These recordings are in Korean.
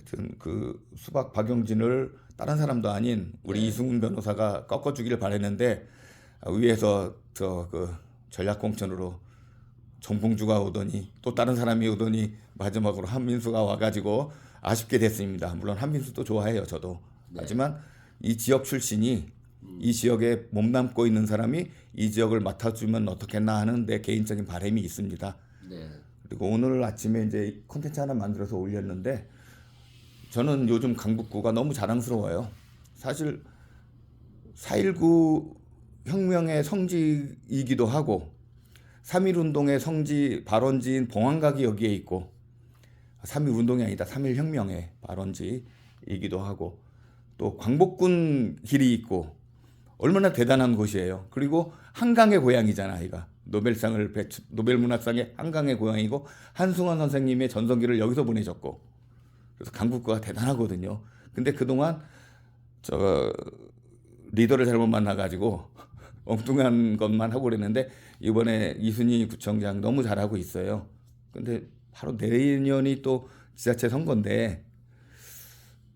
하여튼 그 수박 박용진을 다른 사람도 아닌 우리 네. 이승훈 변호사가 꺾어주기를 바랬는데 위에서 저 그 전략공천으로 정봉주가 오더니 또 다른 사람이 오더니 마지막으로 한민수가 와가지고 아쉽게 됐습니다. 물론 한민수도 좋아해요, 저도. 네. 하지만 이 지역 출신이 이 지역에 몸담고 있는 사람이 이 지역을 맡아주면 어떻겠나 하는 내 개인적인 바람이 있습니다. 네. 그리고 오늘 아침에 이제 콘텐츠 하나 만들어서 올렸는데 저는 요즘 강북구가 너무 자랑스러워요. 사실 4.19 혁명의 성지이기도 하고 3.1 운동의 성지 발원지인 봉안각이 여기에 있고 3.1 운동이 아니다. 3.1 혁명의 발원지이기도 하고 또 광복군 길이 있고 얼마나 대단한 곳이에요. 그리고 한강의 고향이잖아, 아이가. 노벨 문학상의 한강의 고향이고 한승원 선생님의 전성기를 여기서 보내셨고 그래서 강북구가 대단하거든요. 근데 그동안 저 리더를 잘못 만나가지고 엉뚱한 것만 하고 그랬는데 이번에 이순희 구청장 너무 잘하고 있어요. 근데 바로 내년이 또 지자체 선거인데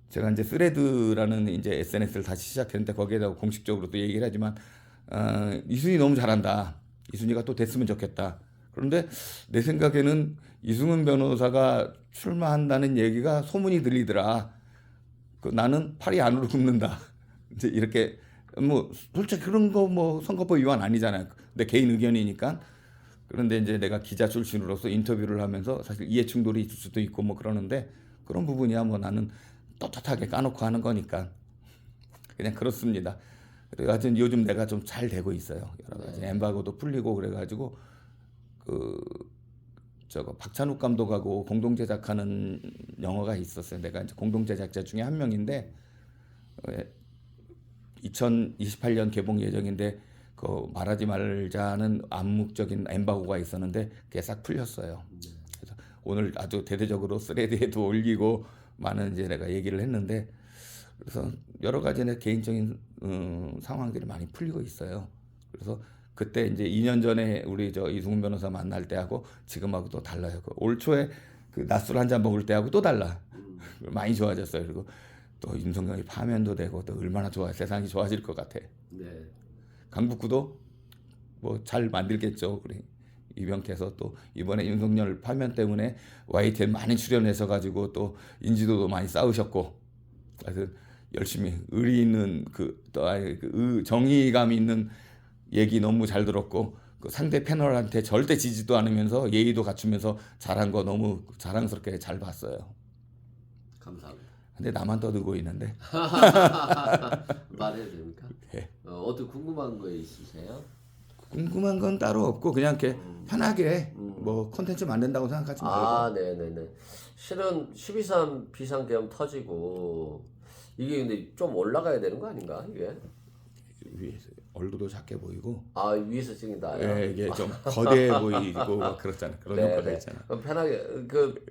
제가 이제 스레드라는 이제 SNS를 다시 시작했는데 거기에다가 공식적으로 또 얘기를 하지만 이순희 너무 잘한다. 이순희가 또 됐으면 좋겠다. 그런데 내 생각에는 이승훈 변호사가 출마한다는 얘기가 소문이 들리더라. 나는 팔이 안으로 굽는다. 이제 이렇게 뭐 솔직히 그런 거 뭐 선거법 위반 아니잖아요. 내 개인 의견이니까. 그런데 이제 내가 기자 출신으로서 인터뷰를 하면서 사실 이해 충돌이 있을 수도 있고 뭐 그러는데 그런 부분이야 뭐 나는 떳떳하게 까놓고 하는 거니까 그냥 그렇습니다. 그래가지고 요즘 내가 좀 잘 되고 있어요. 여러 가지 엠바고도 풀리고 그래가지고 그 저거 박찬욱 감독하고 공동 제작하는 영화가 있었어요. 내가 이제 공동 제작자 중에 한 명인데 2028년 개봉 예정인데 그 말하지 말자는 암묵적인 엠바고가 있었는데 그게 싹 풀렸어요. 그래서 오늘 아주 대대적으로 스레드에도 올리고 많은 이제 내가 얘기를 했는데 그래서 여러 가지 내 개인적인 상황들이 많이 풀리고 있어요. 그래서 그때 이제 2년 전에 우리 저 이승훈 변호사 만날 때하고 지금하고 또 달라요. 올 초에 그 낮술 한 잔 먹을 때하고 또 달라. 많이 좋아졌어요. 그리고 또 윤석열이 파면도 되고 또 얼마나 좋아 세상이 좋아질 것 같아. 네. 강북구도 뭐 잘 만들겠죠. 그래. 이병께서 또 이번에 윤석열 파면 때문에 YTN 많이 출연해서 가지고 또 인지도도 많이 쌓으셨고 하여튼 열심히 의리 있는 그 정의감 있는 얘기 너무 잘 들었고 그 상대 패널한테 절대 지지도 않으면서 예의도 갖추면서 잘한 거 너무 자랑스럽게 잘 봤어요. 감사합니다. 근데 나만 떠들고 있는데. 말해도 됩니까? 네. 어떤 궁금한 거 있으세요? 궁금한 건 따로 없고 그냥 이렇게 편하게 뭐 콘텐츠 만든다고 생각하지 말고. 네네네. 실은 12.3 비상계엄 터지고 이게 근데 좀 올라가야 되는 거 아닌가 이게? 위에서 얼굴도 작게 보이고 위에서 찍는다요? 예, 이게 좀 거대해 보이고 막 그렇잖아. 그런 효과가 네네. 있잖아. 그럼 편하게 그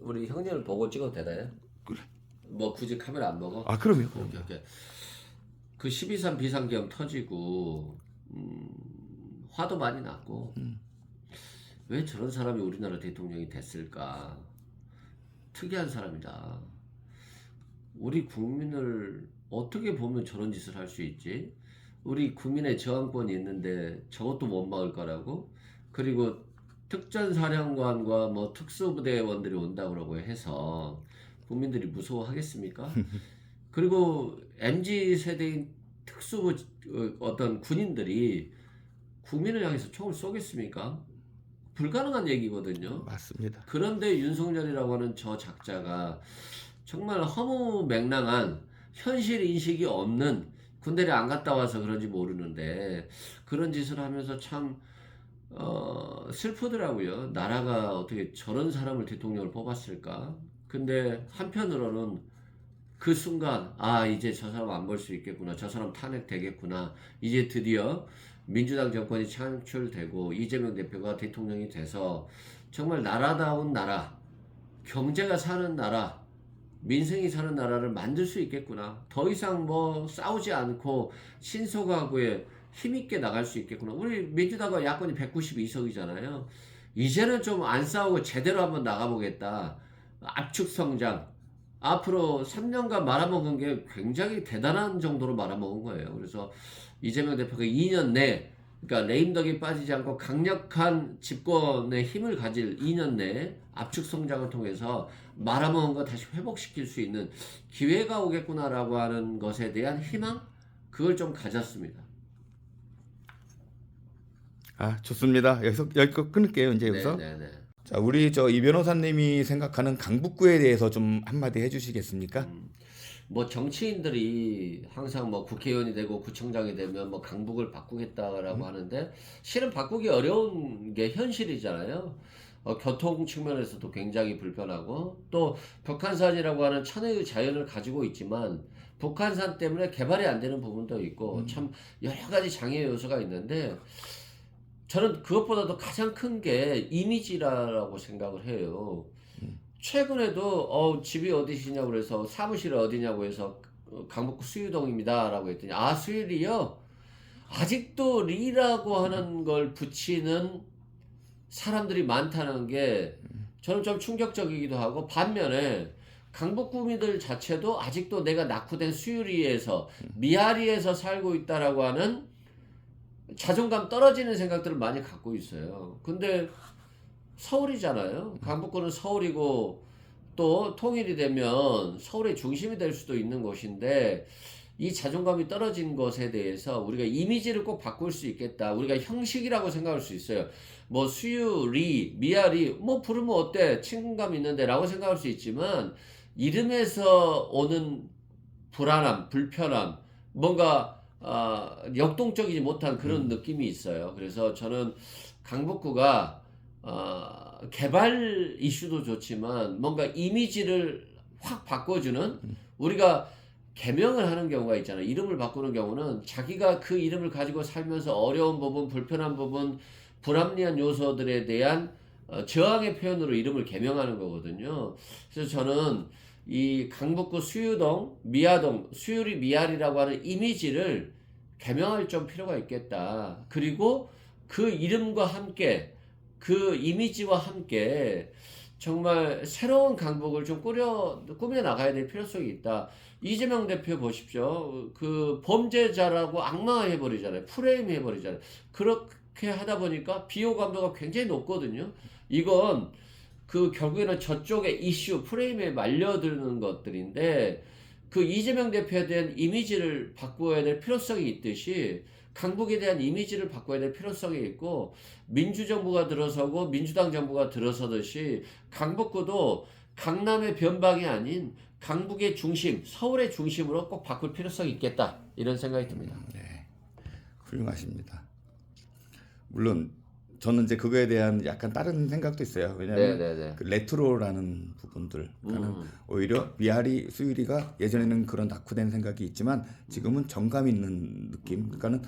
우리 형님을 보고 찍어도 되나요? 그래. 뭐 굳이 카메라 안 보고? 그럼요. 오케이. 그 12.3 비상계엄 터지고 화도 많이 났고 왜 저런 사람이 우리나라 대통령이 됐을까? 특이한 사람이다. 우리 국민을 어떻게 보면 저런 짓을 할 수 있지? 우리 국민의 저항권이 있는데 저것도 못 막을 거라고? 그리고 특전사령관과 뭐 특수부대원들이 온다고 해서 국민들이 무서워하겠습니까? 그리고 MZ 세대인 특수 어떤 군인들이 국민을 향해서 총을 쏘겠습니까? 불가능한 얘기거든요. 맞습니다. 그런데 윤석열이라고 하는 저 작자가 정말 허무맹랑한 현실 인식이 없는 군대를 안 갔다 와서 그런지 모르는데 그런 짓을 하면서 참 슬프더라고요. 나라가 어떻게 저런 사람을 대통령을 뽑았을까? 근데 한편으로는 그 순간 이제 저 사람 안 볼 수 있겠구나. 저 사람 탄핵되겠구나. 이제 드디어 민주당 정권이 창출되고 이재명 대표가 대통령이 돼서 정말 나라다운 나라, 경제가 사는 나라, 민생이 사는 나라를 만들 수 있겠구나. 더 이상 뭐 싸우지 않고 신속하게 힘있게 나갈 수 있겠구나. 우리 민주당과 야권이 192석이잖아요. 이제는 좀 안 싸우고 제대로 한번 나가보겠다. 압축 성장. 앞으로 3년간 말아먹은 게 굉장히 대단한 정도로 말아먹은 거예요. 그래서 이재명 대표가 2년 내, 그러니까 레임덕이 빠지지 않고 강력한 집권의 힘을 가질 2년 내 압축 성장을 통해서 말아먹은 거 다시 회복시킬 수 있는 기회가 오겠구나라고 하는 것에 대한 희망, 그걸 좀 가졌습니다. 아, 좋습니다. 여기서 끊을게요. 이제 여기서. 네네네. 자, 우리 저 이 변호사님이 생각하는 강북구에 대해서 좀 한마디 해주시겠습니까? 뭐 정치인들이 항상 뭐 국회의원이 되고 구청장이 되면 뭐 강북을 바꾸겠다라고 하는데 실은 바꾸기 어려운 게 현실이잖아요. 교통 측면에서도 굉장히 불편하고 또 북한산이라고 하는 천혜의 자연을 가지고 있지만 북한산 때문에 개발이 안 되는 부분도 있고 참 여러 가지 장애 요소가 있는데 저는 그것보다도 가장 큰 게 이미지라고 생각을 해요. 최근에도 집이 어디시냐고 그래서 사무실이 어디냐고 해서 강북구 수유동입니다라고 했더니 아 수유리요? 아직도 리라고 하는 걸 붙이는 사람들이 많다는 게 저는 좀 충격적이기도 하고 반면에 강북구민들 자체도 아직도 내가 낙후된 수유리에서 미아리에서 살고 있다라고 하는 자존감 떨어지는 생각들을 많이 갖고 있어요. 근데 서울이잖아요. 강북구는 서울이고 또 통일이 되면 서울의 중심이 될 수도 있는 곳인데 이 자존감이 떨어진 것에 대해서 우리가 이미지를 꼭 바꿀 수 있겠다. 우리가 형식이라고 생각할 수 있어요. 뭐 수유, 리, 미아리 뭐 부르면 어때? 친근감 있는데 라고 생각할 수 있지만 이름에서 오는 불안함, 불편함 뭔가 역동적이지 못한 그런 느낌이 있어요. 그래서 저는 강북구가 개발 이슈도 좋지만 뭔가 이미지를 확 바꿔주는 우리가 개명을 하는 경우가 있잖아요. 이름을 바꾸는 경우는 자기가 그 이름을 가지고 살면서 어려운 부분, 불편한 부분, 불합리한 요소들에 대한 저항의 표현으로 이름을 개명하는 거거든요. 그래서 저는 이 강북구 수유동, 미아동, 수유리 미아리라고 하는 이미지를 개명할 좀 필요가 있겠다. 그리고 그 이름과 함께 그 이미지와 함께 정말 새로운 강북을 좀 꾸며 나가야 될 필요성이 있다. 이재명 대표 보십시오. 그 범죄자라고 악마해버리잖아요. 프레임 해버리잖아요. 그렇게 하다 보니까 비호감도가 굉장히 높거든요. 이건 그 결국에는 저쪽의 이슈, 프레임에 말려드는 것들인데 그 이재명 대표에 대한 이미지를 바꿔야 될 필요성이 있듯이 강북에 대한 이미지를 바꿔야 될 필요성이 있고 민주정부가 들어서고 민주당 정부가 들어서듯이 강북구도 강남의 변방이 아닌 강북의 중심, 서울의 중심으로 꼭 바꿀 필요성이 있겠다 이런 생각이 듭니다. 네, 훌륭하십니다. 물론 저는 이제 그거에 대한 약간 다른 생각도 있어요. 왜냐하면 네네네. 그 레트로라는 부분들, 그러니까 오히려 미아리, 수유리가 예전에는 그런 낙후된 생각이 있지만 지금은 정감 있는 느낌. 그러니까는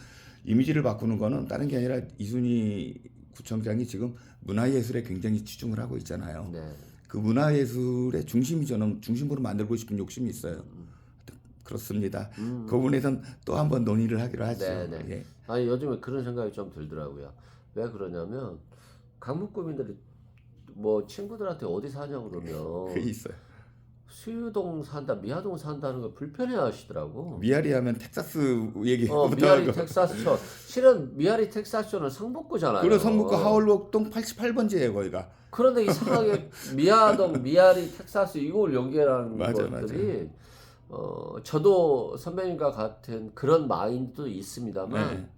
이미지를 바꾸는 거는 다른 게 아니라 이순희 구청장이 지금 문화예술에 굉장히 치중을 하고 있잖아요. 네. 그 문화예술의 중심이 저는 중심으로 만들고 싶은 욕심이 있어요. 그렇습니다. 그 부분에선 또 한번 논의를 하기로 하죠. 네네. 예. 아니 요즘에 그런 생각이 좀 들더라고요. 왜 그러냐면 강북구민들이 뭐 친구들한테 어디 사냐고 그러면 그게 있어요. 수유동 산다, 미아동 산다는 걸 불편해 하시더라고. 미아리 하면 텍사스 얘기부터 미아리 하고. 텍사스촌. 실은 미아리 텍사스촌은 성북구잖아요. 그리고 성북구 하월곡동 88번지예요, 거기가. 그런데 이상하게 미아동, 미아리 텍사스 이걸 연결하는 맞아, 것들이 저도 선배님과 같은 그런 마인드도 있습니다만 네.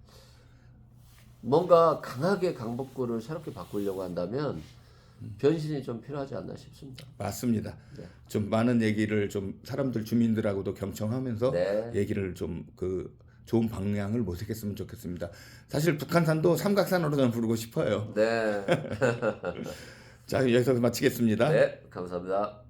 뭔가 강하게 강북구를 새롭게 바꾸려고 한다면 변신이 좀 필요하지 않나 싶습니다. 맞습니다. 네. 좀 많은 얘기를 좀 사람들 주민들하고도 경청하면서 네. 얘기를 좀 그 좋은 방향을 모색했으면 좋겠습니다. 사실 북한산도 삼각산으로 저는 부르고 싶어요. 네. 자, 여기서 마치겠습니다. 네, 감사합니다.